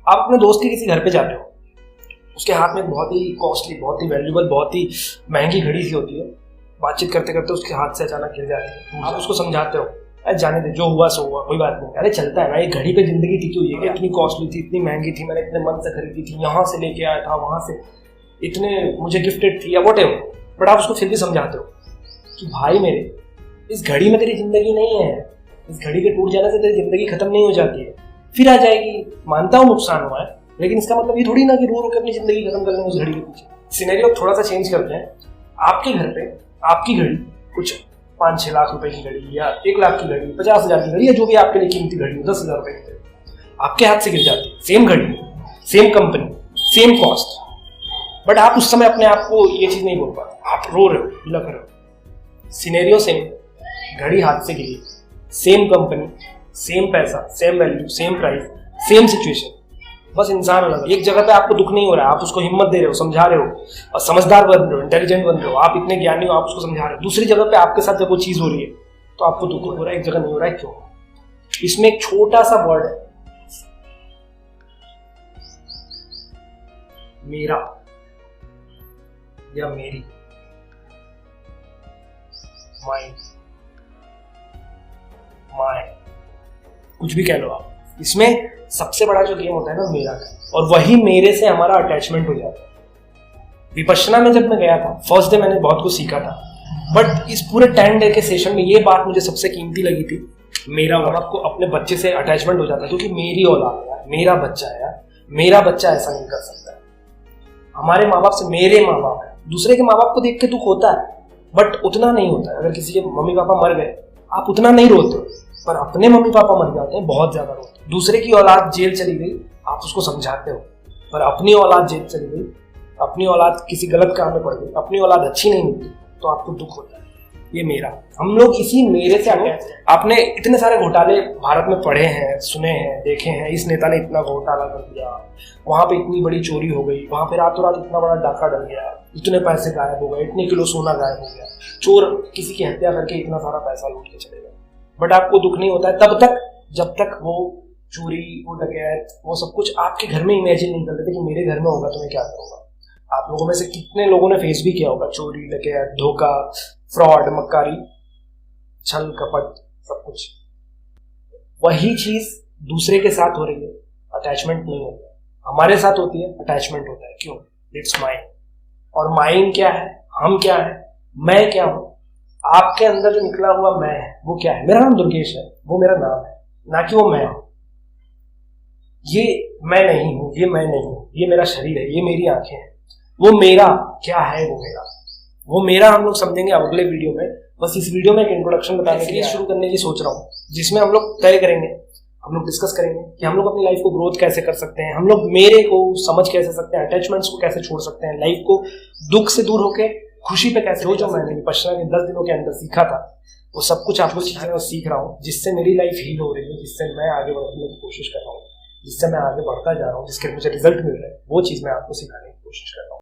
आप अपने दोस्त के किसी घर पे जाते हो, उसके हाथ में बहुत ही कॉस्टली, बहुत ही वैल्यूबल, बहुत ही महंगी घड़ी सी होती है। बातचीत करते करते उसके हाथ से अचानक गिर जाती है। आप उसको समझाते हो, अरे जाने दे, जो हुआ सो हुआ, कोई बात नहीं, अरे चलता है ना, ये घड़ी पे जिंदगी टिकी हुई है, इतनी कॉस्टली थी, इतनी महंगी थी, मैंने इतने मन से खरीदी थी, यहाँ से लेके आया था, वहाँ से इतने मुझे गिफ्टेड थी या व्हाटएवर। बट आप उसको फिर भी समझाते हो कि भाई मेरे, इस घड़ी में तेरी जिंदगी नहीं है, इस घड़ी के टूट जाने से तेरी जिंदगी खत्म नहीं हो जाती है, फिर आ जाएगी। मानता हूँ नुकसान हुआ है, लेकिन इसका मतलब ये थोड़ी ना कि रो रो के अपनी जिंदगी खत्म कर लेंगे उस घड़ी के पीछे। सिनेरियो थोड़ा सा चेंज करते हैं। आपके घर पे आपकी घड़ी कुछ 5-6 लाख रुपए की घड़ी या 1 लाख की घड़ी, 50,000 की घड़ी या जो भी आपके लिए कीमती घड़ी हो, 10,000 रुपए की घड़ी आपके हाथ से गिर जाती है। सेम घड़ी, same company, same cost, but आप उस समय अपने आप को ये चीज नहीं बोल पाते, आप रो रहे हो, लग रहे हो। सिनेरियो सेम, घड़ी हाथ से गिरी, सेम कंपनी, सेम पैसा, same value, same price, same situation, बस इंसान अलग। एक जगह पे आपको दुख नहीं हो रहा है, आप उसको हिम्मत दे रहे हो, समझा रहे हो और समझदार बन रहे हो, इंटेलिजेंट बन रहे हो, आप इतने ज्ञानी हो, आप उसको समझा रहे हो। दूसरी जगह पे आपके साथ जब वो चीज हो रही है तो आपको दुख हो रहा है, एक जगह नहीं हो रहा है, क्यों? इसमें एक छोटा सा वर्ड है, मेरा या मेरी, माई, माय, कुछ भी कह लो आप। इसमें सबसे बड़ा जो गेम होता है ना, मेरा का, और वही मेरे से हमारा अटैचमेंट हो जाता है। विपश्यना में जब मैं गया था, फर्स्ट डे मैंने बहुत कुछ सीखा था, बट इस पूरे 10 डे के सेशन में ये बात मुझे सबसे कीमती लगी थी, मेरा। और आपको अपने बच्चे से अटैचमेंट हो जाता है, क्योंकि मेरी औलाद है, मेरा बच्चा है, मेरा बच्चा ऐसा नहीं कर सकता है। हमारे माँ बाप से मेरे माँ बाप है, दूसरे के माँ बाप को देख के दुख होता है, बट उतना नहीं होता है। अगर किसी के मम्मी पापा मर गए, आप उतना नहीं रोते, पर अपने मम्मी पापा मर जाते हैं, बहुत ज्यादा रोते। दूसरे की औलाद जेल चली गई, आप उसको समझाते हो, पर अपनी औलाद जेल चली गई, अपनी औलाद किसी गलत काम में पड़ गई, अपनी औलाद अच्छी नहीं निकली, तो आपको दुख होता है। ये मेरा, हम लोग इसी मेरे से आगे। आपने इतने सारे घोटाले भारत में पढ़े हैं, सुने हैं, देखे हैं, इस नेता ने इतना घोटाला कर दिया, वहां पे इतनी बड़ी चोरी हो गई, वहां पे रातों रात इतना बड़ा डाका डल गया, इतने पैसे गायब हो गए, इतने किलो सोना गायब हो गया, चोर किसी की हत्या करके इतना सारा पैसा लूट के चले गए। बट आपको दुख नहीं होता है तब तक जब तक वो चोरी, वो डकैत, वो सब कुछ आपके घर में इमेजिन नहीं कर लेते कि मेरे घर में होगा तो मैं क्या करूंगा। आप लोगों में से कितने लोगों ने फेस भी किया होगा चोरी, डकैत, धोखा, फ्रॉड, मक्कारी, छल कपट, सब कुछ। वही चीज दूसरे के साथ हो रही है, अटैचमेंट नहीं होता। हमारे साथ होती है, अटैचमेंट होता है। क्यों? It's mine. और माइन क्या है, हम क्या है, मैं क्या हूं, आपके अंदर जो निकला हुआ मैं है वो क्या है। मेरा नाम दुर्गेश है, वो मेरा नाम है, ना कि वो मैं हूं। ये मैं नहीं हूं, ये मैं नहीं हूं, ये मेरा शरीर है, ये मेरी आंखें हैं। वो मेरा क्या है, वो मेरा हम लोग समझेंगे अगले वीडियो में। बस इस वीडियो में एक इंट्रोडक्शन बताने के लिए शुरू करने की सोच रहा हूँ, जिसमें हम लोग तय करेंगे, हम लोग डिस्कस करेंगे कि हम लोग अपनी लाइफ को ग्रोथ कैसे कर सकते हैं, हम लोग मेरे को समझ कैसे सकते हैं, अटैचमेंट्स को कैसे छोड़ सकते हैं, लाइफ को दुख से दूर होके खुशी पे कैसे। जो मैंने विपश्यना के 10 दिनों के अंदर सीखा था, वो सब कुछ आपको चीजें मैं सीख रहा हूँ, जिससे मेरी लाइफ हील हो रही है, जिससे मैं आगे बढ़ने की कोशिश कर रहा हूँ, जिससे मैं आगे बढ़ता जा रहा हूँ, जिसके मुझे रिजल्ट मिल रहे हैं, वो चीज मैं आपको सिखाने की कोशिश कर रहा हूँ।